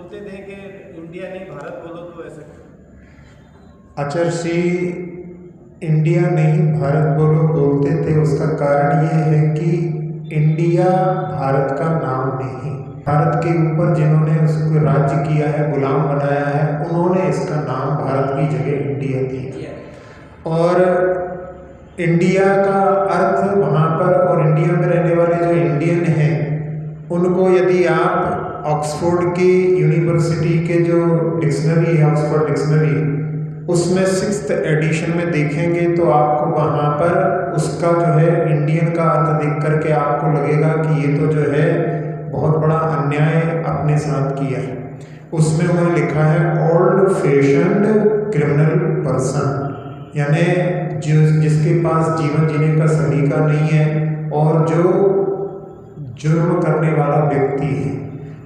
बोलते थे कि इंडिया नहीं भारत बोलो, तो ऐसे आचार्य इंडिया नहीं भारत बोलो बोलते थे, उसका कारण ये है कि इंडिया भारत का नाम नहीं, भारत के ऊपर जिन्होंने उसको राज्य किया है, गुलाम बनाया है, उन्होंने इसका नाम भारत की जगह इंडिया दिया। और इंडिया का अर्थ वहाँ पर, और इंडिया में रहने वाले जो इंडियन हैं उनको यदि आप ऑक्सफोर्ड की यूनिवर्सिटी के जो डिक्शनरी है, ऑक्सफोर्ड डिक्शनरी, उसमें 6th एडिशन में देखेंगे तो आपको वहाँ पर उसका जो है इंडियन का अर्थ देख करके आपको लगेगा कि ये तो जो है बहुत बड़ा अन्याय अपने साथ किया है। उसमें उन्होंने लिखा है ओल्ड फैशन्ड क्रिमिनल पर्सन, यानी जिसके पास जीवन जीने का सलीका नहीं है और जो जुर्म करने वाला व्यक्ति है।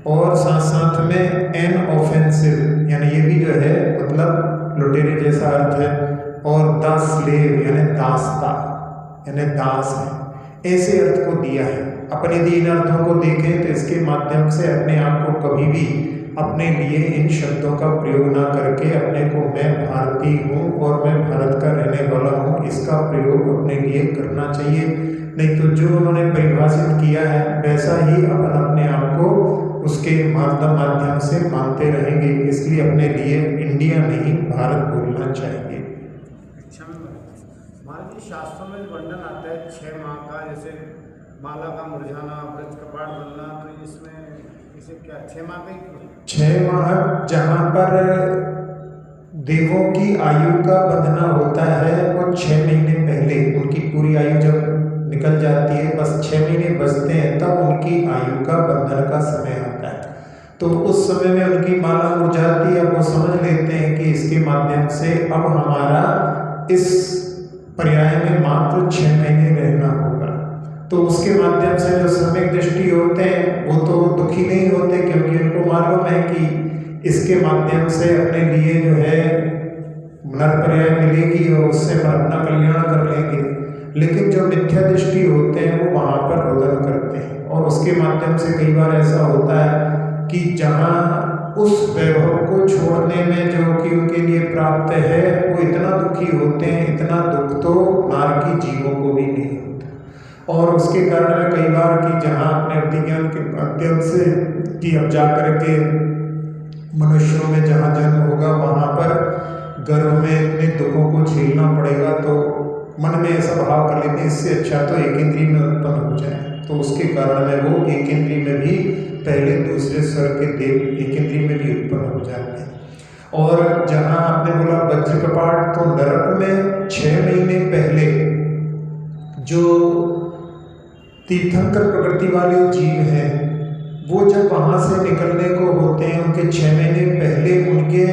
और साथ साथ में एन ऑफेंसिव, यानी ये भी जो है मतलब लुटेरे जैसा अर्थ है। और द स्लेव यानी दासता, यानी दास है, ऐसे अर्थ को दिया है। अपन यदि इन अर्थों को देखें तो इसके माध्यम से अपने आप को कभी भी अपने लिए इन शब्दों का प्रयोग ना करके अपने को मैं भारतीय हूँ और मैं भारत का रहने वाला हूँ, इसका प्रयोग अपने लिए करना चाहिए। नहीं तो जो उन्होंने परिभाषित किया है वैसा ही अपन अपने आप को उसके माध्यम से मानते रहेंगे। इसलिए अपने लिए इंडिया नहीं भारत बोलना चाहिए। अच्छा में मान लीजिए शास्त्रों में वर्णन आता है 6 माह का, जैसे माला का मुरझाना, व्रज कपाट बनना, तो इसमें इसे क्या 6 माह का ही 6 माह जहाँ पर देवों की आयु का बंधना होता है वो 6 महीने पहले, उनकी पूरी आयु जब निकल जाती है, बस 6 महीने बचते हैं, तब उनकी आयु का बंधन का समय आता है। तो उस समय में उनकी माला मुरझाती है, वो समझ लेते हैं कि इसके माध्यम से अब हमारा इस पर्याय में मात्र 6 महीने रहना होगा। तो उसके माध्यम से जो सम्यक दृष्टि होते हैं वो तो दुखी नहीं होते, क्योंकि उनको मालूम है कि इसके माध्यम से अपने लिए जो है नरपर्याय मिलेगी और उससे हम अपना कल्याण कर लेंगे। लेकिन जो मिथ्या दृष्टि होते हैं वो वहाँ पर रोदन करते हैं, और उसके माध्यम से कई बार ऐसा होता है कि जहाँ उस वैभव को छोड़ने में जो कि उनके लिए प्राप्त है वो इतना दुखी होते हैं, इतना दुख तो नारकी जीवों को भी नहीं होता। और उसके कारण में कई बार कि जहाँ अपने अतिज्ञान के माध्यम से कि अब जा कर के मनुष्यों में जहाँ जन्म होगा वहाँ पर गर्भ में इतने दुखों को झेलना पड़ेगा, तो मन में ऐसा भाव कर लेते हैं इससे अच्छा तो एक इंद्रिय में उत्पन्न हो जाए। तो उसके कारण में वो एक इंद्रिय में भी पहले दूसरे स्वर के देव एक इंद्रिय में भी उत्पन्न हो जाते हैं। और जहाँ आपने बोला वज्र कपाट, तो नरक में 6 महीने पहले जो तीर्थंकर प्रकृति वाले जीव हैं वो जब वहाँ से निकलने को होते हैं, उनके 6 महीने पहले उनके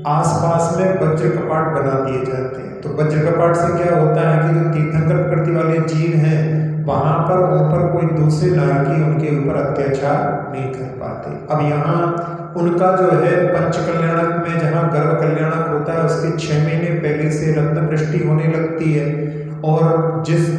आसपास में वज्र कपाट बना दिए जाते हैं। तो वज्र कपाट से क्या होता है कि जो तीर्थंकर प्रकृति वाले जीव हैं वहाँ पर उन पर कोई दूसरे नारकी उनके ऊपर अत्याचार नहीं कर पाते। अब यहाँ उनका जो है पंच कल्याणक में जहाँ गर्भ कल्याणक होता है उसके 6 महीने पहले से रत्न वृष्टि होने लगती है, और जिस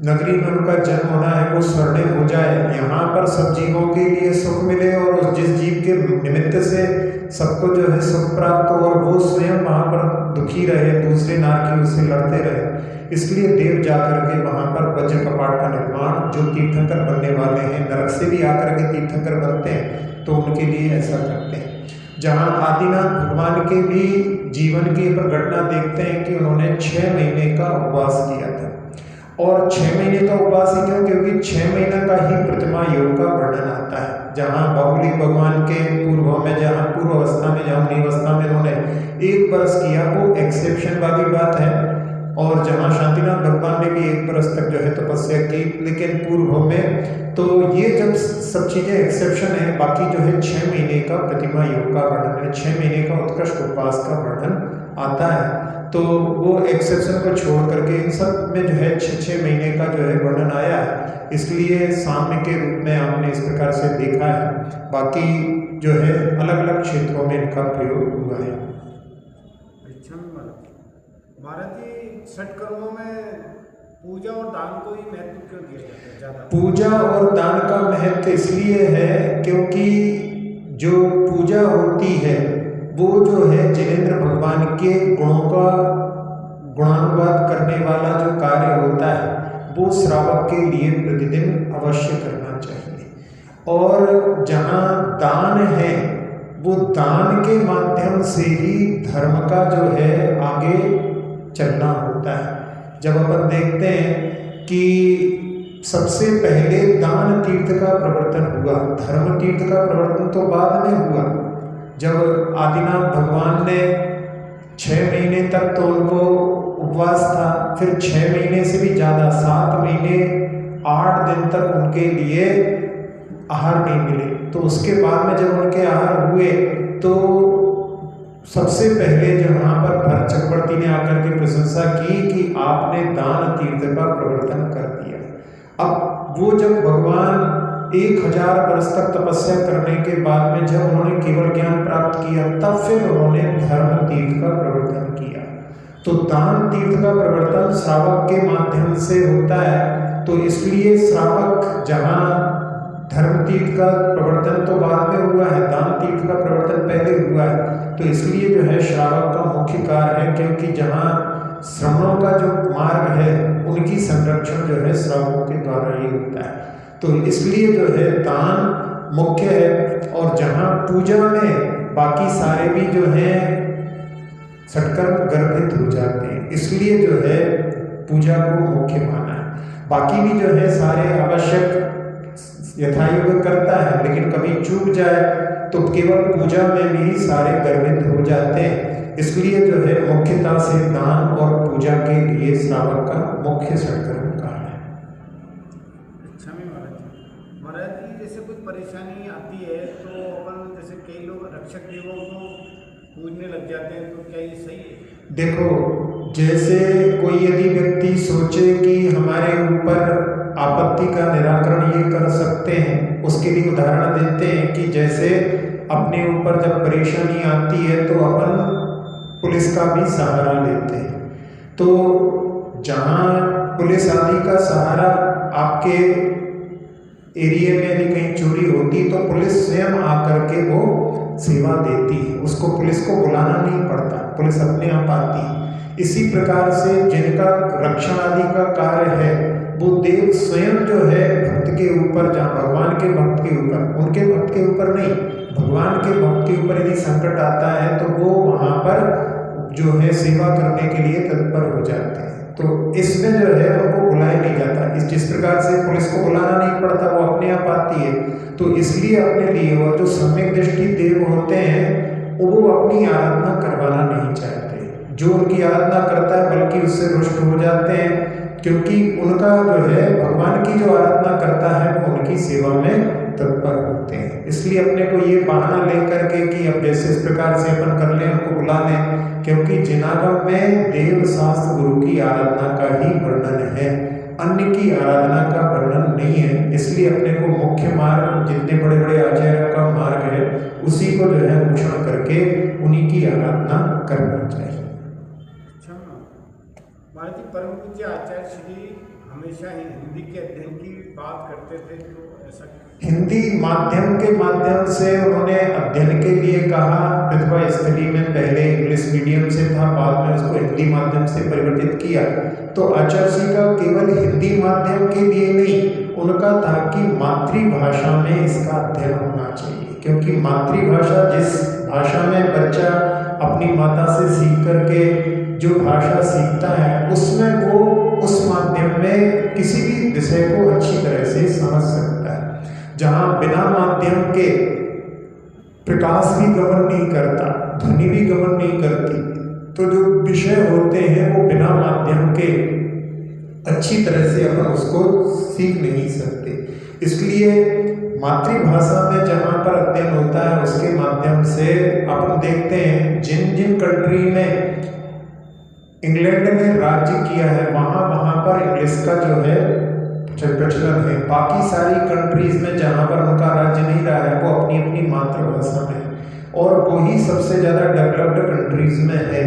नगरी में उनका जन्म होना है वो स्वर्णिम हो जाए, यहाँ पर सब जीवों के लिए सुख मिले और उस जिस जीव के निमित्त से सबको जो है सुख प्राप्त हो, और वो स्वयं वहाँ पर दुखी रहे, दूसरे नारकी उससे लड़ते रहे। इसलिए देव जाकर के वहाँ पर वज्र कपाट का निर्माण, जो तीर्थंकर बनने वाले हैं नरक से भी आकर के तीर्थंकर बनते हैं तो उनके लिए ऐसा करते हैं। जहाँ आदिनाथ भगवान के भी जीवन की पर घटना देखते हैं कि उन्होंने 6 महीने का उपवास किया था। और 6 महीने का उपवास ही क्यों, क्योंकि 6 महीने का ही प्रतिमा योग का वर्णन आता है। जहाँ बाहुली भगवान के पूर्व में, जहाँ पूर्व अवस्था में, जहाँ मुनि अवस्था में उन्होंने 1 बरस किया वो एक्सेप्शन वाली बात है, और जहाँ शांतिनाथ भगवान ने भी 1 बरस तक जो है तपस्या की, लेकिन पूर्व में। तो ये जब सब चीज़ें एक्सेप्शन है, बाकी जो है 6 महीने का प्रतिमा योग का वर्णन है, 6 महीने का उत्कृष्ट उपवास का वर्णन आता है। तो वो एक्सेप्शन को छोड़ करके इन सब में जो है 6 महीने का जो है वर्णन आया है, इसलिए साम्य के रूप में आपने इस प्रकार से देखा है। बाकी जो है अलग अलग क्षेत्रों में इनका प्रयोग हुआ है। भारतीय 6 कर्मों में पूजा और दान को ही महत्व क्यों दिया जाता है ज़्यादा? पूजा और दान का महत्व इसलिए है क्योंकि जो पूजा पूजा होती है वो जो है जिनेंद्र भगवान के गुणों का गुणानुवाद करने वाला जो कार्य होता है वो श्रावक के लिए प्रतिदिन अवश्य करना चाहिए। और जहाँ दान है वो दान के माध्यम से ही धर्म का जो है आगे चलना होता है। जब अपन देखते हैं कि सबसे पहले दान तीर्थ का प्रवर्तन हुआ, धर्म तीर्थ का प्रवर्तन तो बाद में हुआ। जब आदिनाथ भगवान ने 6 महीने तक तो उनको उपवास था, फिर 6 महीने से भी ज़्यादा 7 महीने 8 दिन तक उनके लिए आहार नहीं मिले। तो उसके बाद में जब उनके आहार हुए तो सबसे पहले जब वहाँ पर भरत चक्रवर्ती ने आकर के प्रशंसा की कि आपने दान तीर्थ का प्रवर्तन कर दिया। अब वो जब भगवान 1000 वर्ष तक तपस्या करने के बाद में जब उन्होंने केवल ज्ञान प्राप्त किया तब फिर उन्होंने धर्म तीर्थ का प्रवर्तन किया। तो दान तीर्थ का प्रवर्तन श्रावक के माध्यम से होता है। तो इसलिए श्रावक जहाँ धर्म तीर्थ का प्रवर्तन तो बाद में हुआ है, दान तीर्थ का प्रवर्तन पहले हुआ है, तो इसलिए जो है श्रावक का मुख्य कार्य है, क्योंकि जहाँ श्रमणों का जो मार्ग है उनकी संरक्षण जो है श्रावकों के द्वारा ही होता है। तो इसलिए जो है दान मुख्य है। और जहाँ पूजा में बाकी सारे भी जो हैं सटकर्म गर्भित हो जाते हैं, इसलिए जो है पूजा को मुख्य माना है। बाकी भी जो है सारे आवश्यक यथायोग करता है, लेकिन कभी चूक जाए तो केवल पूजा में भी सारे गर्भित हो जाते हैं। इसलिए जो है मुख्यता से दान और पूजा के लिए श्रावक का मुख्य सटकर्म कार्य है। अच्छा महाराज जी, जैसे कुछ परेशानी आती है तो अपन जैसे कई लोग रक्षक देवों को पूजने लग जाते हैं, तो क्या ये सही है? देखो, जैसे कोई यदि व्यक्ति सोचे कि हमारे ऊपर आपत्ति का निराकरण ये कर सकते हैं, उसके लिए उदाहरण देते हैं कि जैसे अपने ऊपर जब परेशानी आती है तो अपन पुलिस का भी सहारा लेते हैं। तो जहाँ पुलिस आदि का सहारा आपके एरिया में यदि कहीं चोरी होती तो पुलिस स्वयं आकर के वो सेवा देती है, उसको पुलिस को बुलाना नहीं पड़ता, पुलिस अपने आप आती है। इसी प्रकार से जिनका रक्षण आदि का कार्य है वो देव स्वयं जो है भक्त के ऊपर, जहाँ भगवान के भक्त के ऊपर, उनके भक्त के ऊपर नहीं, भगवान के भक्त के ऊपर यदि संकट आता है तो वो वहाँ पर जो है सेवा करने के लिए तत्पर हो जाते हैं। तो इसमें जो है उनको बुलाया नहीं जाता। जिस प्रकार से पुलिस को बुलाना नहीं पड़ता, वो अपने आप आती है। तो इसलिए अपने लिए और जो सम्यक दृष्टि देव होते हैं वो अपनी आराधना करवाना नहीं चाहते। जो उनकी आराधना करता है बल्कि उससे रुष्ट हो जाते हैं, क्योंकि उनका जो है भगवान की जो आराधना करता है वो उनकी सेवा में तत्पर होते हैं। इसलिए अपने को ये बहाना लेकर के कि अब जैसे इस प्रकार से अपन कर लें, उनको बुला लें, क्योंकि जिनागम में देव शास्त्र गुरु की आराधना का ही वर्णन है, अन्य की आराधना का वर्णन नहीं है। इसलिए अपने को मुख्य मार्ग, जितने बड़े बड़े आचार्यों का मार्ग है, उसी को जो है अनुसरण करके उन्हीं की आराधना करना चाहिए। महाराज जी, परम पूज्य आचार्य श्री हमेशा ही हिंदी के अध्ययन की बात करते थे, तो ऐसा हिंदी माध्यम के माध्यम से उन्होंने अध्ययन के लिए कहा। प्रतिभा स्थली में पहले इंग्लिश मीडियम से था, बाद में उसको हिंदी माध्यम से परिवर्तित किया। तो आचार्य जी का केवल हिंदी माध्यम के लिए नहीं, उनका था कि मातृभाषा में इसका अध्ययन होना चाहिए, क्योंकि मातृभाषा जिस भाषा में बच्चा अपनी माता से सीख करके जो भाषा सीखता है उसमें वो उस माध्यम में किसी भी विषय को अच्छी तरह से समझ सकता है। जहाँ बिना माध्यम के प्रकाश भी गमन नहीं करता, ध्वनि भी गमन नहीं करती, तो जो विषय होते हैं वो बिना माध्यम के अच्छी तरह से अपन उसको सीख नहीं सकते। इसलिए मातृभाषा में जहाँ पर अध्ययन होता है उसके माध्यम से अपन देखते हैं जिन जिन कंट्री में इंग्लैंड ने राज्य किया है वहाँ पर इंग्लिश का जो है प्रचलन है। बाकी सारी कंट्रीज में जहाँ पर उनका राज्य नहीं रहा है वो अपनी अपनी मातृभाषा में, और वही सबसे ज़्यादा डेवलप्ड कंट्रीज में है।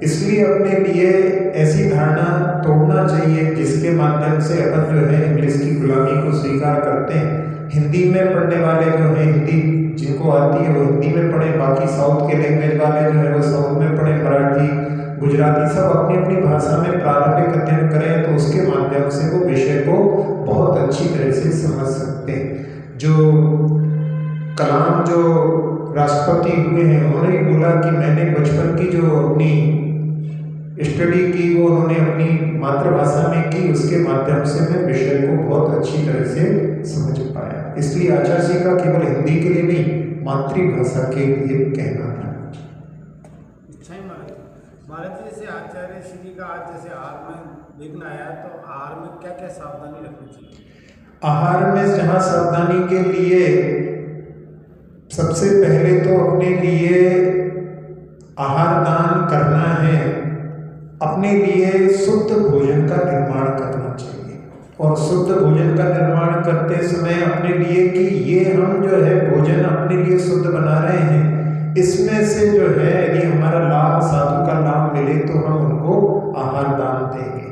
इसलिए अपने लिए ऐसी धारणा तोड़ना चाहिए जिसके माध्यम से अपन जो है इंग्लिश की गुलामी को स्वीकार करते हैं। हिंदी में पढ़ने वाले जो हैं, हिंदी जिनको जिनको आती है वो हिंदी में पढ़ें, बाकी साउथ के लैंग्वेज वाले जो है वो साउथ में पढ़ें, मराठी, गुजराती, सब अपनी अपनी भाषा में प्रारंभिक अध्ययन करें, तो उसके माध्यम से वो विषय को बहुत अच्छी तरह से समझ सकते हैं। जो कलाम जो राष्ट्रपति हुए हैं, उन्होंने बोला कि मैंने बचपन की जो अपनी स्टडी की वो उन्होंने अपनी मातृभाषा में की, उसके माध्यम से मैं विषय को बहुत अच्छी तरह से समझ पाया। इसलिए आचार्य जी का केवल हिंदी के लिए नहीं, मातृभाषा के लिए कहना था। अच्छा ही महाराज जी, जैसे आचार्य श्री का आज जैसे आहार में देखना आया, तो आहार में क्या क्या सावधानी रखनी चाहिए? आहार में जहाँ सावधानी के लिए सबसे पहले तो अपने लिए आहार दान करना है, अपने लिए शुद्ध भोजन का निर्माण करना चाहिए। और शुद्ध भोजन का निर्माण करते समय अपने लिए कि ये हम जो है भोजन अपने लिए शुद्ध बना रहे हैं, इसमें से जो है यदि हमारा लाभ साधु का लाभ मिले तो हम उनको आहार दान देंगे।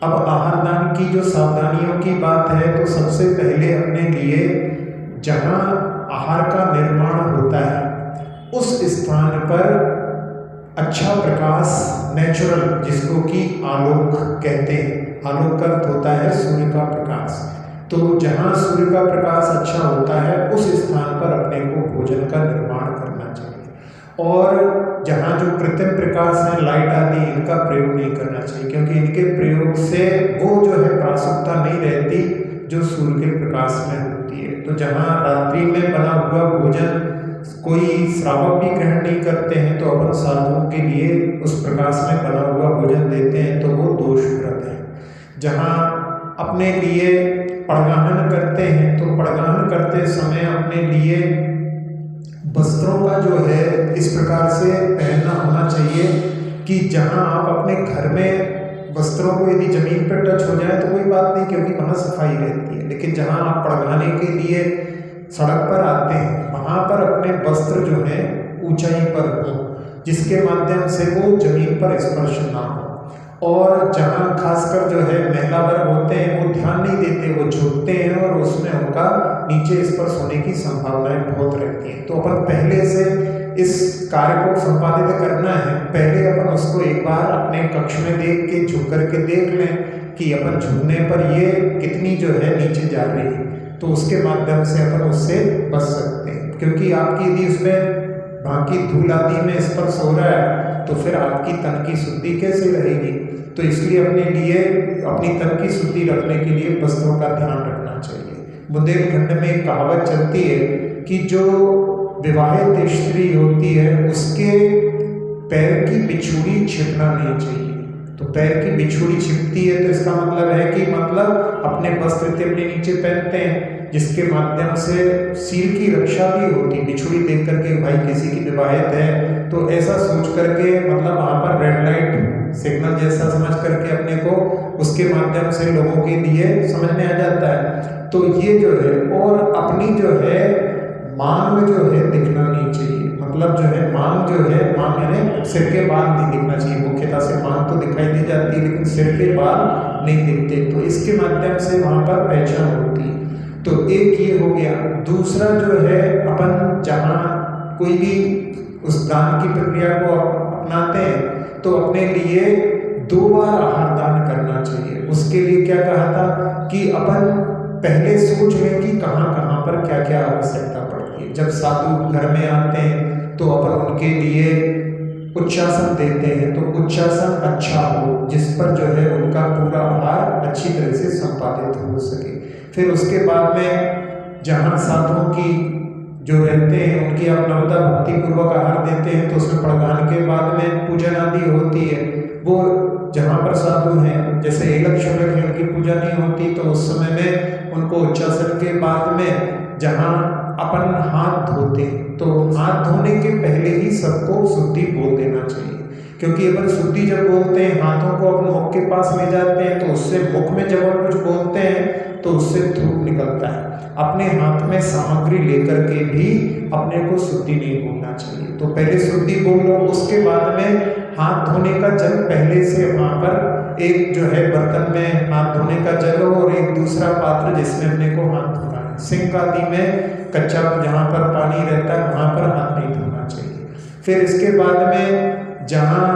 अब आहार दान की जो सावधानियों की बात है, तो सबसे पहले अपने लिए जहाँ आहार का निर्माण होता है उस स्थान पर अच्छा प्रकाश, नेचुरल, जिसको कि आलोक कहते हैं, आलोक का अर्थ होता है सूर्य का प्रकाश, तो जहाँ सूर्य का प्रकाश अच्छा होता है उस स्थान पर अपने को भोजन का निर्माण करना चाहिए। और जहाँ जो कृत्रिम प्रकाश है, लाइट आदि, इनका प्रयोग नहीं करना चाहिए, क्योंकि इनके प्रयोग से वो जो है प्रासुकता नहीं रहती जो सूर्य के प्रकाश में होती है। तो जहाँ रात्रि में बना हुआ भोजन कोई श्रावक भी ग्रहण नहीं करते हैं, तो अपन साधुओं के लिए उस प्रकाश में बना हुआ भोजन देते हैं, तो वो दोषप्रद है। जहाँ अपने लिए पड़गाहन करते हैं, तो पड़गाहन करते समय अपने लिए वस्त्रों का जो है इस प्रकार से पहनना होना चाहिए कि जहाँ आप अपने घर में वस्त्रों को यदि जमीन पर टच हो जाए तो कोई बात नहीं, क्योंकि वहाँ सफाई रहती है, लेकिन जहाँ आप पड़गाने के लिए सड़क पर आते हैं वहाँ पर अपने वस्त्र जो है ऊंचाई पर हो, जिसके माध्यम से वो जमीन पर स्पर्श ना हो। और जहाँ खासकर जो है महिला वर्ग होते हैं वो ध्यान नहीं देते, वो झुकते हैं और उसमें उनका नीचे स्पर्श होने की संभावनाएं बहुत रहती हैं। तो अपन पहले से इस कार्य को संपादित करना है, पहले अपन उसको एक बार अपने कक्ष में देख के झुक करके देख लें कि अपन झुकने पर ये कितनी जो है नीचे जा रही है, तो उसके माध्यम से अपन उससे बच सकते हैं। क्योंकि आपकी यदि उसमें बाकी धूल आदि में स्पर्श हो रहा है तो फिर आपकी तन की शुद्धि कैसे रहेगी। तो इसलिए अपने लिए अपनी तन की शुद्धि रखने के लिए वस्त्रों का ध्यान रखना चाहिए। बुंदेलखंड में एक कहावत चलती है कि जो विवाहित स्त्री होती है उसके पैर की बिछुड़ी छिपना नहीं चाहिए। तो पैर की बिछुड़ी छिपती है तो इसका मतलब है कि मतलब अपने वस्त्र अपने नीचे पहनते हैं, जिसके माध्यम से सिर की रक्षा भी होती। बिछुड़ी देख करके भाई किसी की विवाहित है तो ऐसा सोच करके मतलब वहाँ पर रेड लाइट सिग्नल जैसा समझ करके अपने को उसके माध्यम से लोगों के लिए समझ में आ जाता है। तो ये जो है, और अपनी जो है मांग जो है दिखना नहीं चाहिए। मतलब जो है मांग जो है, मांग यानी सिर के बाल नहीं दिखना चाहिए। मुख्यतः से मांग तो दिखाई दे जाती है लेकिन सिर के बाल नहीं दिखते, तो इसके माध्यम से वहाँ पर पहचान होती है। तो एक ये हो गया। दूसरा जो है, अपन जहाँ कोई भी उस दान की प्रक्रिया को अपनाते हैं तो अपने लिए 2 बार आहार दान करना चाहिए। उसके लिए क्या कहा था कि अपन पहले सोच लें कि कहाँ कहाँ पर क्या क्या आवश्यकता पड़ती है। जब साधु घर में आते हैं तो अपन उनके लिए उच्चासन देते हैं, तो उच्चासन अच्छा हो जिस पर जो है उनका पूरा आहार अच्छी तरह से संपादित हो सके। फिर उसके बाद में जहाँ साधुओं की जो रहते हैं उनकी आप नवदा भक्ति पूर्वक आहार देते हैं, तो उसमें प्रधान के बाद में पूजन आदि होती है। वो जहाँ पर साधु हैं, जैसे एलक शोलक है, उनकी पूजा नहीं होती, तो उस समय में उनको उच्चासन के बाद में जहाँ अपन हाथ धोते हैं तो हाथ धोने के पहले ही सबको शुद्धि बोल देना चाहिए। क्योंकि अपन शुद्धि जब बोलते हैं, हाथों को अपन मुख के पास ले जाते हैं तो उससे मुख में जब हम कुछ बोलते हैं तो उससे थूक निकलता है। अपने हाथ में सामग्री लेकर के भी अपने को शुद्धि नहीं बोलना चाहिए। तो पहले शुद्धि बोल लो, उसके बाद में हाथ धोने का जल पहले से वहाँ पर एक जो है बर्तन में हाथ धोने का जल हो और एक दूसरा पात्र जिसमें अपने को हाथ धोना है। सिंक आदि में कच्चा जहाँ पर पानी रहता है वहाँ फिर इसके बाद में जहाँ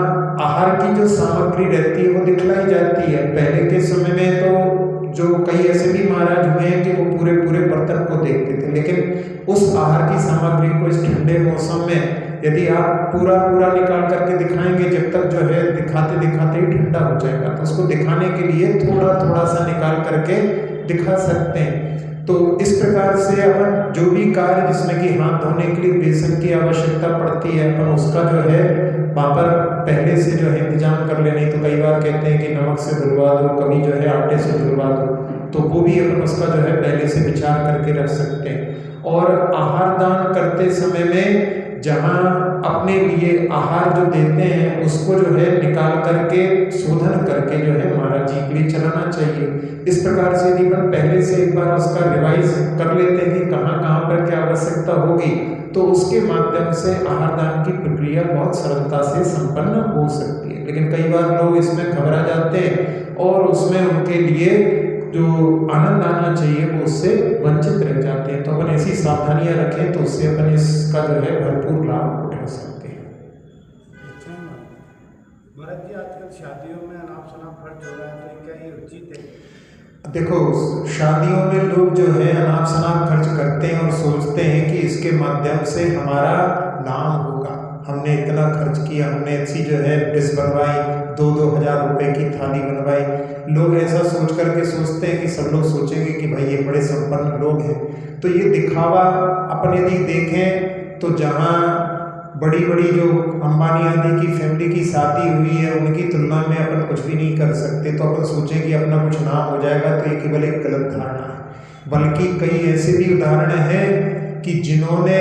आहार की जो सामग्री रहती है वो दिखलाई जाती है। पहले के समय में तो जो कई ऐसे भी महाराज हुए हैं कि वो पूरे पूरे बर्तन को देखते थे, लेकिन उस आहार की सामग्री को इस ठंडे मौसम में यदि आप पूरा पूरा निकाल करके दिखाएंगे, जब तक जो है दिखाते दिखाते ही ठंडा हो जाएगा, तो उसको दिखाने के लिए थोड़ा थोड़ा सा निकाल करके दिखा सकते हैं। तो इस प्रकार से अपन जो भी कार्य जिसमें कि हाथ धोने के लिए बेसन की आवश्यकता पड़ती है, अपन उसका जो है वहाँ पर पहले से जो है इंतजाम कर लेने। तो कई बार कहते हैं कि नमक से धुलवा दो, कभी जो है आटे से धुलवा दो, तो वो भी अपन उसका जो है पहले से विचार करके रख सकते हैं। और आहार दान करते समय में जहाँ अपने लिए आहार जो देते हैं उसको जो है निकाल करके शोधन करके जो है महाराज जी के लिए चलाना चाहिए। इस प्रकार से यदि अपन पहले से एक बार उसका रिवाइज कर लेते हैं कि कहाँ कहाँ पर क्या आवश्यकता होगी, तो उसके माध्यम से आहार दान की प्रक्रिया बहुत सरलता से संपन्न हो सकती है। लेकिन कई बार लोग इसमें घबरा जाते हैं और उसमें उनके लिए जो आनंद आना चाहिए वो उससे वंचित रह जाते हैं। तो अपन ऐसी सावधानियां रखें तो उससे अपन इसका जो है भरपूर लाभ उठा सकते हैं। अच्छा महाराज जी, आजकल शादियों में अनाप शनाप खर्च हो रहा है, तो क्या ये उचित है? देखो, शादियों में लोग जो है अनाप शनाप खर्च करते हैं और सोचते हैं कि इसके माध्यम से हमारा नाम होगा, हमने इतना खर्च किया, हमने ऐसी जो है डिश बनवाई, 2-2 हज़ार रुपए की थाली बनवाई। लोग ऐसा सोच करके सोचते हैं कि सब लोग सोचेंगे कि भाई ये बड़े संपन्न लोग हैं। तो ये दिखावा अपन यदि देखें तो जहाँ बड़ी बड़ी जो अंबानी आदि की फैमिली की शादी हुई है उनकी तुलना में अपन कुछ भी नहीं कर सकते, तो अपन सोचें कि अपना कुछ नाम हो जाएगा, तो ये केवल एक गलत धारणा है। बल्कि कई ऐसे भी उदाहरण हैं कि जिन्होंने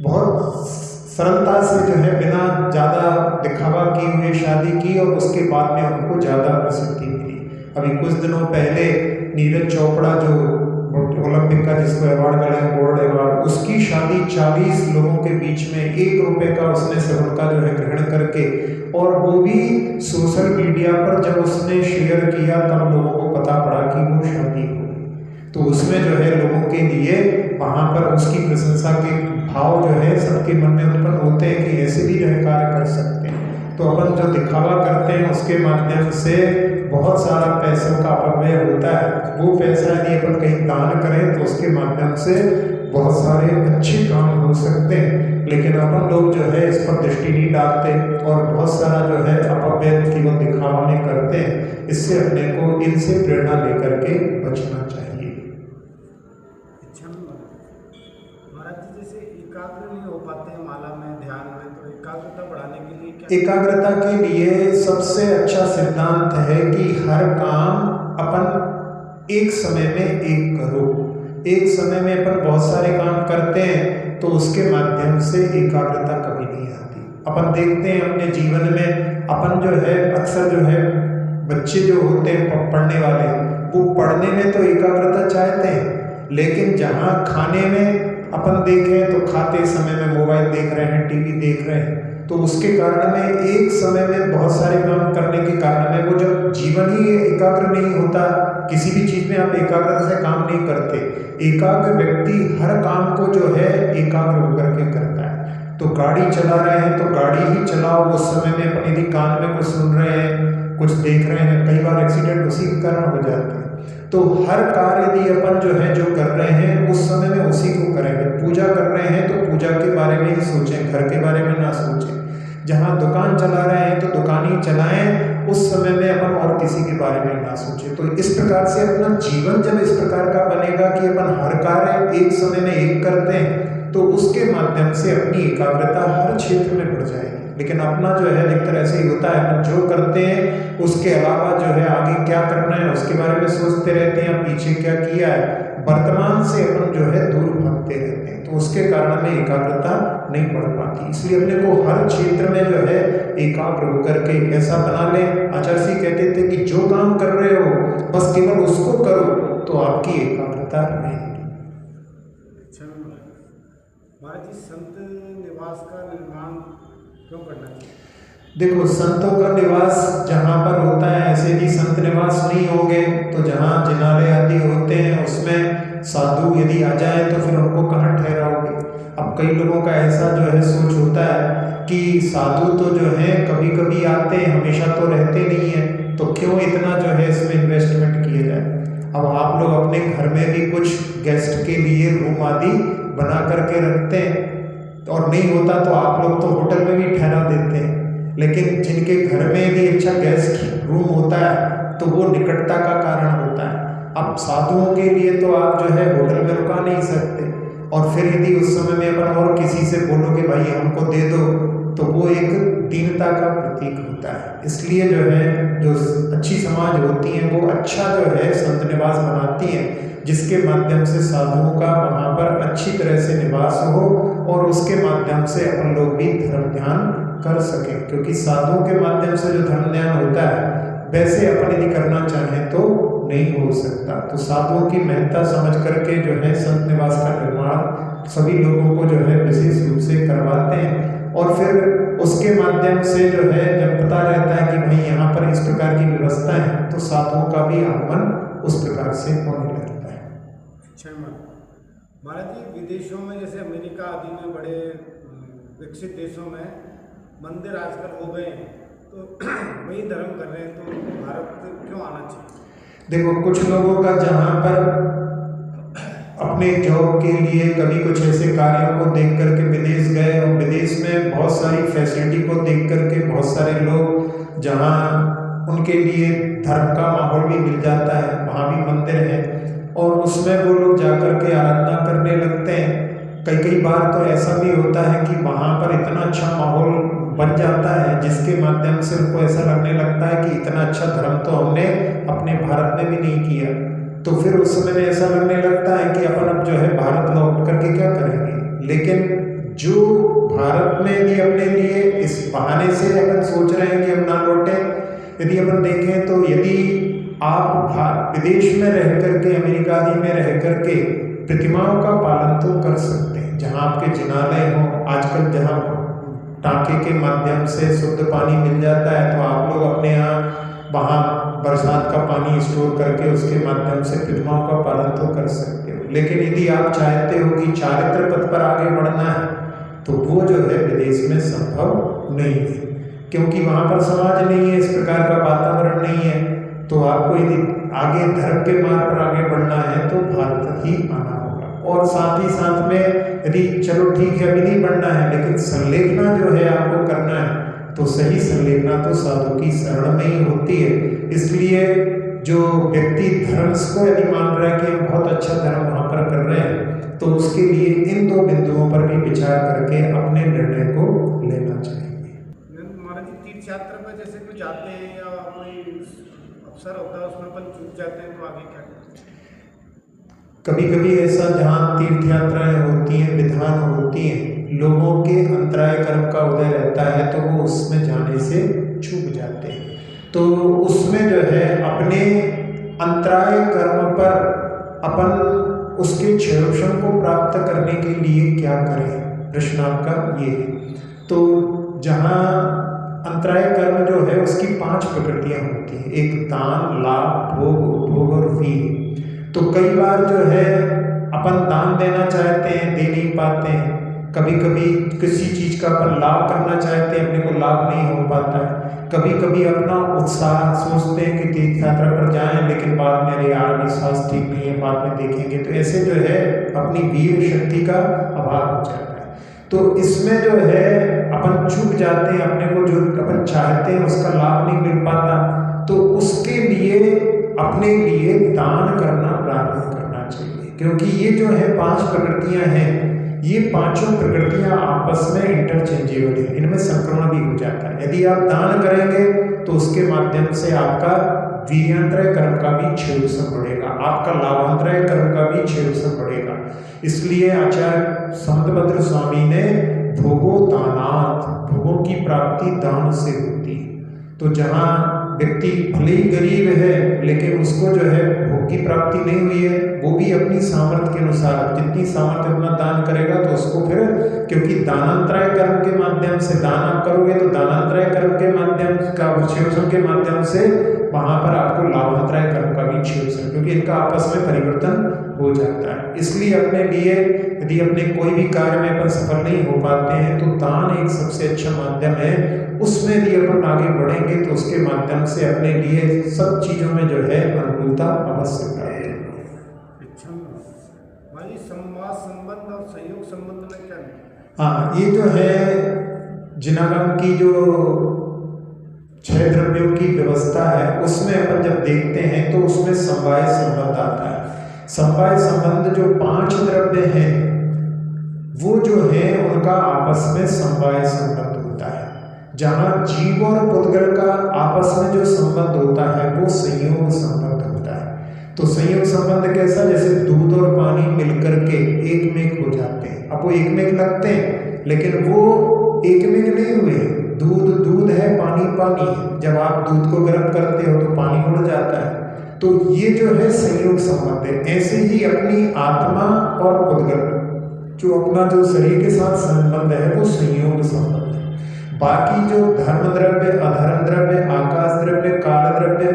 बहुत सरलता से जो है बिना ज़्यादा दिखावा किए हुए शादी की और उसके बाद में उनको ज़्यादा प्रसिद्धि मिली। अभी कुछ दिनों पहले नीरज चोपड़ा जो ओलंपिक का जिसको अवार्ड मिला है, गोल्ड अवार्ड, उसकी शादी 40 लोगों के बीच में 1 रुपए का उसने सवन का जो है ग्रहण करके, और वो भी सोशल मीडिया पर जब उसने शेयर किया तब लोगों को पता पड़ा कि वो शादी हो गई। तो उसमें जो है लोगों के लिए वहाँ पर उसकी प्रशंसा के भाव जो है सबके मन में उत्पन्न होते हैं कि ऐसे भी जो है कार्य कर सकते हैं। तो अपन जो दिखावा करते हैं उसके माध्यम से बहुत सारा पैसों का अपव्यय होता है। वो पैसा यदि अपन कहीं दान करें तो उसके माध्यम से बहुत सारे अच्छे काम हो सकते हैं, लेकिन अपन लोग जो है इस पर दृष्टि नहीं डालते और बहुत सारा जो है अपव्यय केवल दिखावा में करते हैं। इससे अपने को इनसे प्रेरणा लेकर के बचना चाहिए। अच्छा महाराज जी, जैसे एकाग्र नहीं हो पाते हैं माला में, ध्यान में, तो एकाग्रता बढ़ाने के लिए क्या? एकाग्रता के लिए सबसे अच्छा सिद्धांत है कि हर काम अपन एक समय में एक करो। एक समय में अपन बहुत सारे काम करते हैं तो उसके माध्यम से एकाग्रता कभी नहीं आती। अपन देखते हैं अपने जीवन में, अपन जो है अक्सर जो है बच्चे जो होते हैं पढ़ने वाले, वो पढ़ने में तो एकाग्रता चाहते हैं, लेकिन जहाँ खाने में अपन देखें तो खाते समय में मोबाइल देख रहे हैं, टीवी देख रहे हैं, तो उसके कारण में एक समय में बहुत सारे काम करने के कारण में वो जब जीवन ही एकाग्र नहीं होता, किसी भी चीज़ में आप एकाग्रता से काम नहीं करते। एकाग्र व्यक्ति हर काम को जो है एकाग्र होकर के करता है। तो गाड़ी चला रहे हैं तो गाड़ी ही चलाओ, उस समय में अपने यदि कान में कुछ सुन रहे हैं, कुछ देख रहे हैं, कई बार एक्सीडेंट उसी के कारण हो जाते हैं। तो हर कार्य यदि अपन जो है जो कर रहे हैं उस समय में उसी को करेंगे। पूजा कर रहे हैं तो पूजा के बारे में ही सोचें, घर के बारे में ना सोचें। जहाँ दुकान चला रहे हैं तो दुकान ही चलाएं, उस समय में अपन और किसी के बारे में ना सोचें। तो इस प्रकार से अपना जीवन जब इस प्रकार का बनेगा कि अपन हर कार्य एक समय में एक करते हैं तो उसके माध्यम से अपनी एकाग्रता हर क्षेत्र में बढ़ जाएगी। लेकिन अपना जो है अधिकतर ऐसे ही होता है, अपन जो करते हैं उसके अलावा जो है आगे क्या करना है उसके बारे में सोचते रहते हैं, पीछे क्या किया है, वर्तमान से अपन जो है दूर भागते रहते हैं। तो उसके कारण में एकाग्रता नहीं बढ़ पाती। इसलिए अपने को हर क्षेत्र में जो है एकाग्र होकर के ऐसा बना लें। आचार्य जी कहते थे कि जो काम कर रहे हो बस केवल उसको करो तो आपकी एकाग्रता रहेगी। अच्छा महाराज जी, संत निवास का निर्माण क्यों करना चाहिए? देखो, संतों का निवास जहाँ पर होता है, ऐसे भी संत निवास नहीं होंगे तो जहाँ जिनालय आदि होते हैं उसमें साधु यदि आ जाए तो फिर उनको कहाँ ठहराओगे? अब कई लोगों का ऐसा जो है सोच होता है कि साधु तो जो है कभी कभी आते हैं, हमेशा तो रहते नहीं है, तो क्यों इतना जो है इसमें इन्वेस्टमेंट किया जाए। अब आप लोग अपने घर में भी कुछ गेस्ट के लिए रूम आदि बना करके रखते हैं, और नहीं होता तो आप लोग तो होटल में भी ठहरा देते हैं, लेकिन जिनके घर में भी अच्छा गेस्ट रूम होता है तो वो निकटता का कारण होता है। अब साधुओं के लिए तो आप जो है होटल में रुका नहीं सकते, और फिर यदि उस समय में अपन और किसी से बोलो कि भाई हमको दे दो, तो वो एक दीनता का प्रतीक होता है। इसलिए जो है जो अच्छी समाज होती हैं वो अच्छा जो है संत निवास बनाती हैं, जिसके माध्यम से साधुओं का वहाँ पर अच्छी तरह से निवास हो और उसके माध्यम से अपन लोग भी धर्म ध्यान कर सकें, क्योंकि साधुओं के माध्यम से जो धर्म ध्यान होता है वैसे अपन यदि करना चाहें तो नहीं हो सकता। तो साधुओं की महत्ता समझ करके जो है संत निवास का निर्माण सभी लोगों को जो है विशेष रूप से करवाते हैं, और फिर उसके माध्यम से जो है जब पता रहता है कि भाई यहाँ पर इस प्रकार की व्यवस्था है, तो साधुओं का भी आगमन उस प्रकार से होने लगता है। अच्छा महाराज जी, विदेशों में जैसे अमेरिका आदि में बड़े विकसित देशों में मंदिर आजकल हो गए हैं, तो वही धर्म कर रहे हैं, तो भारत क्यों आना चाहिए? देखो, कुछ लोगों का जहाँ पर अपने जॉब के लिए कभी कुछ ऐसे कार्यों को देख करके विदेश गए, और विदेश में बहुत सारी फैसिलिटी को देख करके बहुत सारे लोग जहाँ उनके लिए धर्म का माहौल भी मिल जाता है, वहाँ भी मंदिर है और उसमें वो लोग जाकर के आराधना करने लगते हैं। कई बार तो ऐसा भी होता है कि वहाँ पर इतना अच्छा माहौल बन जाता है जिसके माध्यम से उनको ऐसा लगने लगता है कि इतना अच्छा धर्म तो हमने अपने भारत में भी नहीं किया, तो फिर उस समय में ऐसा लगने लगता है कि अपन अब जो है भारत लौट करके क्या करेंगे। लेकिन जो भारत में भी अपने लिए इस बहाने से अपन सोच रहे हैं कि हम ना लौटे, यदि अपन देखें तो यदि आप विदेश में रह करके, अमेरिका आदि में रह करके प्रतिमाओं का पालन तो कर सकते हैं, जहाँ आपके जिनालय हो, आजकल जहाँ टाँके के माध्यम से शुद्ध पानी मिल जाता है, तो आप लोग अपने यहाँ वहाँ बरसात का पानी स्टोर करके उसके माध्यम से प्रतिमाओं का पालन तो कर सकते हो। लेकिन यदि आप चाहते हो कि चारित्र पथ पर आगे बढ़ना है, तो वो जो है विदेश में संभव नहीं है, क्योंकि वहाँ पर समाज नहीं है, इस प्रकार का वातावरण नहीं है। तो आपको यदि आगे धर्म के मार्ग पर आगे बढ़ना है तो भारत ही आना होगा। और साथ ही साथ में यदि चलो ठीक है अभी नहीं बढ़ना है, लेकिन संलेखना जो है आपको करना है, तो सही संलेखना तो साधु की शरण में ही होती है। इसलिए जो व्यक्ति धर्म को यदि मान रहा है कि हम बहुत अच्छा धर्म वहाँ पर कर रहे हैं, तो उसके लिए इन दो बिंदुओं पर भी विचार करके अपने निर्णय को लेना चाहिए। महाराज जी, तीर्थ यात्रा पर जैसे कोई जाते हैं या कोई अवसर होता है उसमें अपन चूक जाते हैं, तो आगे क्या करते हैं? कभी कभी ऐसा जहाँ तीर्थ यात्राएं होती हैं, विधान होती हैं, लोगों के अंतराय कर्म का उदय रहता है, तो वो उसमें जाने से चूक जाते हैं। तो उसमें जो है अपने अंतराय कर्म पर अपन उसके क्षयोक्षम को प्राप्त करने के लिए क्या करें, प्रश्न आपका ये है। तो जहाँ अंतराय कर्म जो है उसकी 5 प्रकृतियाँ होती हैं, एक दान, लाभ, भोग, उपभोग और वीर। तो कई बार जो है अपन दान देना चाहते हैं, दे नहीं पाते हैं। कभी कभी किसी चीज़ का अपन लाभ करना चाहते हैं, अपने को लाभ नहीं हो पाता है। कभी कभी अपना उत्साह सोचते हैं कि तीर्थ यात्रा पर जाएं, लेकिन बाद में अरे यार विश्वास ठीक नहीं है, बाद में देखेंगे, तो ऐसे जो है अपनी वीर शक्ति का अभाव हो जाता है। तो इसमें जो है अपन चूक जाते हैं, अपने को जो अपन चाहते हैं उसका लाभ नहीं मिल पाता, तो उसके लिए अपने लिए दान करना प्रारंभ करना चाहिए। क्योंकि ये जो है 5 प्रकृतियां हैं, ये पांचों प्रकृतियां आपस में इंटरचेंजेबल है, इनमें संक्रमण भी हो जाता है। यदि आप दान करेंगे तो उसके माध्यम से आपका वीर्यांतरय कर्म का भी क्षेत्रफल बढ़ेगा, आपका लाभांतरय कर्म का भी क्षेत्रफल बढ़ेगा। इसलिए आचार्य संतभद्र स्वामी ने भोगो दानात्, भोगों की प्राप्ति दान से होती है। तो जहाँ व्यक्ति भले ही गरीब है लेकिन उसको जो है भोग की प्राप्ति नहीं हुई है, वो भी अपनी सामर्थ्य के अनुसार जितनी सामर्थ्य उतना दान करेगा, तो उसको फिर, क्योंकि दानांतराय कर्म के माध्यम से दान आप करोगे तो दानांतराय कर्म के माध्यम का क्षेत्रफल के माध्यम से वहाँ पर आपको लाभांतराय कर्म का भी क्षेत्रफल, क्योंकि इनका आपस में परिवर्तन हो जाता है। इसलिए अपने लिए यदि अपने कोई भी कार्य में अपन सफल नहीं हो पाते हैं तो दान एक सबसे अच्छा माध्यम है। उसमें यदि अपन आगे बढ़ेंगे तो उसके माध्यम से अपने लिए सब चीज़ों में जो है अनुकूलता अवश्य प्राप्त होगी। भाई संवाद संबंध और सहयोग संबंध में क्या है? हाँ, ये जो है जिनागम की जो 6 द्रव्यों की व्यवस्था है उसमें अपन जब देखते हैं तो उसमें समवाय संबंध आता है। समवाय संबंध जो 5 द्रव्य हैं वो जो है उनका आपस में समवाय संबंध होता है। जहाँ जीव और पुद्गल का आपस में जो संबंध होता है वो संयोग संबंध होता है। तो संयोग संबंध कैसा, जैसे दूध और पानी मिलकर के एक में एक हो जाते हैं। अब वो एक में एक लगते हैं लेकिन वो एक में एक नहीं हुए। दूध दूध है, पानी पानी है। जब आप दूध को गर्म करते हो तो पानी उड़ जाता है। तो ये जो है संयोग संबंध है। ऐसे ही अपनी आत्मा और पुद्गल जो अपना जो शरीर के साथ संबंध है वो संयोग संबंध है। बाकी जो धर्म द्रव्य, अधर्म द्रव्य, आकाश द्रव्य, काल द्रव्य,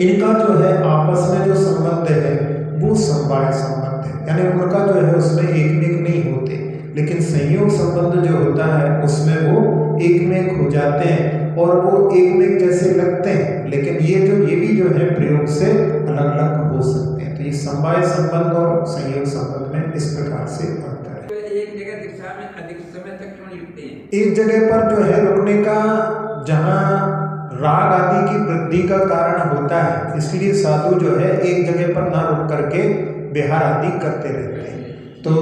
इनका जो है आपस में जो संबंध है वो समवाय संबंध है, यानी उनका जो है उसमें एक में एक नहीं होते। लेकिन संयोग संबंध जो होता है उसमें वो एक में एक हो जाते हैं और वो एक में एक जैसे लगते हैं। लेकिन ये भी जो है प्रयोग से अलग अलग हो सकते हैं। तो ये समवाय संबंध और संयोग संबंध में इस प्रकार से अंतर है। तो एक जगह दीक्षा में अधिक समय तक क्यों रुकते हैं? एक जगह पर जो है रुकने का, जहाँ राग आदि की वृद्धि का कारण होता है, इसलिए साधु जो है एक जगह पर ना रुक करके विहार आदि करते रहते हैं। तो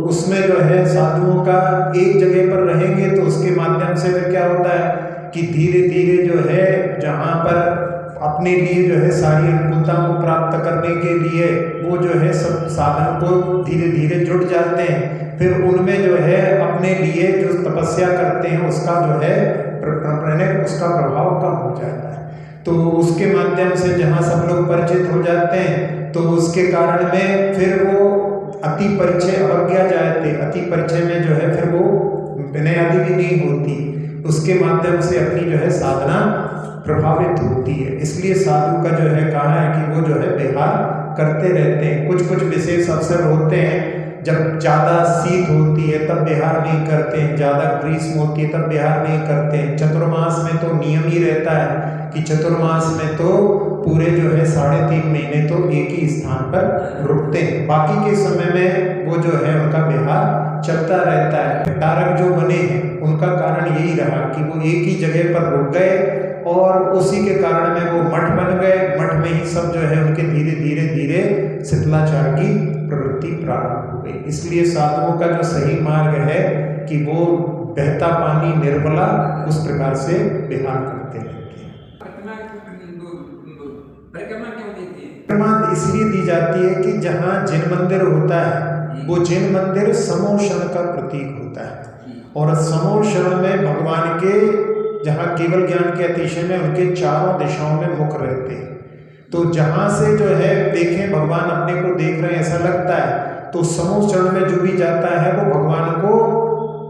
उसमें जो है साधुओं का एक जगह पर रहेंगे तो उसके माध्यम से फिर क्या होता है कि धीरे धीरे जो है जहाँ पर अपने लिए जो है सारी अनुकूलता को प्राप्त करने के लिए वो जो है सब साधन को धीरे धीरे जुड़ जाते हैं। फिर उनमें जो है अपने लिए जो तपस्या करते हैं उसका जो है उसका प्रभाव कम हो जाता है। तो उसके माध्यम से जहाँ सब लोग परिचित हो जाते हैं तो उसके कारण में फिर वो अति परिचय अवज्ञा जाते, अति परिचय में जो है फिर वो विनय आदि भी नहीं होती। उसके माध्यम से अपनी जो है साधना प्रभावित होती है। इसलिए साधु का जो है कहा है कि वो जो है विहार करते रहते हैं। कुछ कुछ विशेष अवसर होते हैं, जब ज़्यादा शीत होती है तब विहार नहीं करते हैं, ज़्यादा ग्रीष्म होती है तब विहार नहीं करते हैं। चतुर्मास में तो नियम ही रहता है कि चतुर्मास में तो पूरे जो है 3.5 महीने तो एक ही स्थान पर रुकते हैं। बाकी के समय में वो जो है उनका विहार चलता रहता है। तारक जो बने हैं उनका कारण यही रहा कि वो एक ही जगह पर रुक गए और उसी के कारण में वो मठ बन गए। मठ में ही सब जो है उनके धीरे धीरे धीरे शिथिलाचार की प्रवृत्ति प्रारंभ हो गई। इसलिए साधुओं का जो सही मार्ग है कि वो बहता पानी निर्मला उस प्रकार से विहार करते हैं। परिक्रमा क्यों देती है? परिक्रमा इसलिए दी जाती है कि जहाँ जिन मंदिर होता है वो जिन मंदिर समोषण का प्रतीक होता है। और समोषण में भगवान के जहाँ केवल ज्ञान के अतिशय में उनके चारों दिशाओं में मुख रहते हैं। तो जहाँ से जो है देखें भगवान अपने को देख रहे हैं ऐसा लगता है, तो समोषण में जो भी जाता है वो भगवान को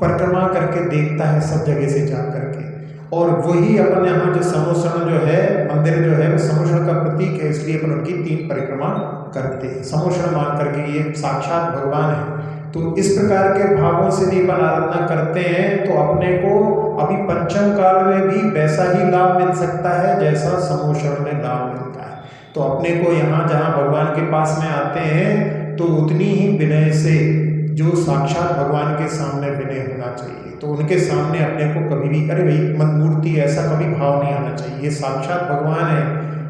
परिक्रमा करके देखता है सब जगह से जा करके। और वही अपन यहाँ जो समोषण जो है मंदिर जो है वो समोषण का प्रतीक है, इसलिए अपन उनकी 3 परिक्रमा करते हैं समोषण मान करके, ये साक्षात भगवान है। तो इस प्रकार के भावों से भी अपन आराधना करते हैं तो अपने को अभी पंचम काल में भी वैसा ही लाभ मिल सकता है जैसा समोषण में लाभ मिलता है। तो अपने को यहाँ जहाँ भगवान के पास में आते हैं तो उतनी ही विनय से जो साक्षात भगवान के सामने विनय होना चाहिए। तो उनके सामने अपने को कभी भी अरे भाई मत मूर्ति ऐसा कभी भाव नहीं आना चाहिए। ये साक्षात भगवान है,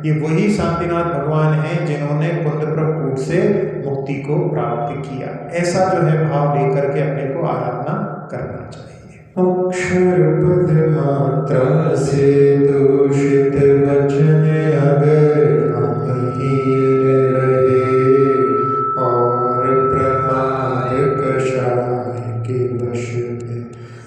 ये वही शांतिनाथ भगवान हैं जिन्होंने कुंदप्रभ कूट से मुक्ति को प्राप्त किया। ऐसा जो है भाव लेकर के अपने को आराधना करना चाहिए। अक्षर पद मात्रा से दूषित वचन अगर हीन रहे और प्रमाद कषाय के वश में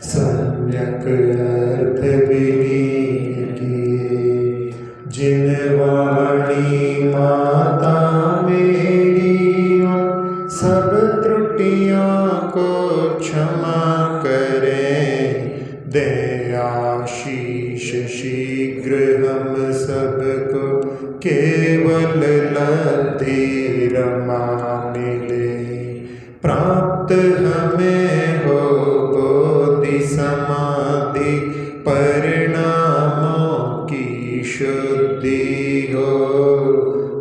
सम्यक अर्थ विलीन किए, जिन वाणी माता मेरी सब त्रुटियों को क्षमा करें, दे आशीष शीघ्र हम सबको केवल लब्धि रमा मिले। प्राप्त हमें हो बोधि समाधि परिणामों की शुद्धि हो।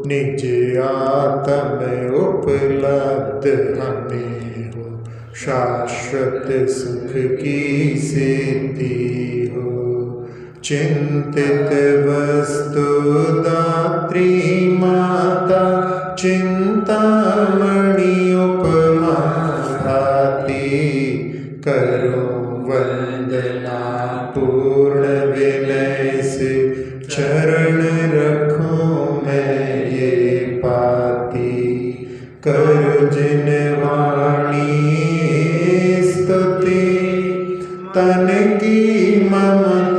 निज आत्म उपलब्ध हमें हो, शाश्वत सुख की सिद्धि हो। चिंतित वस्तु दात्री माता चिंतामणि उपमा भाति। करो वंदना पूर्ण विनय से, चरण रखूं मैं ये पाती। कर जिन वाणी स्तुति, तन की ममता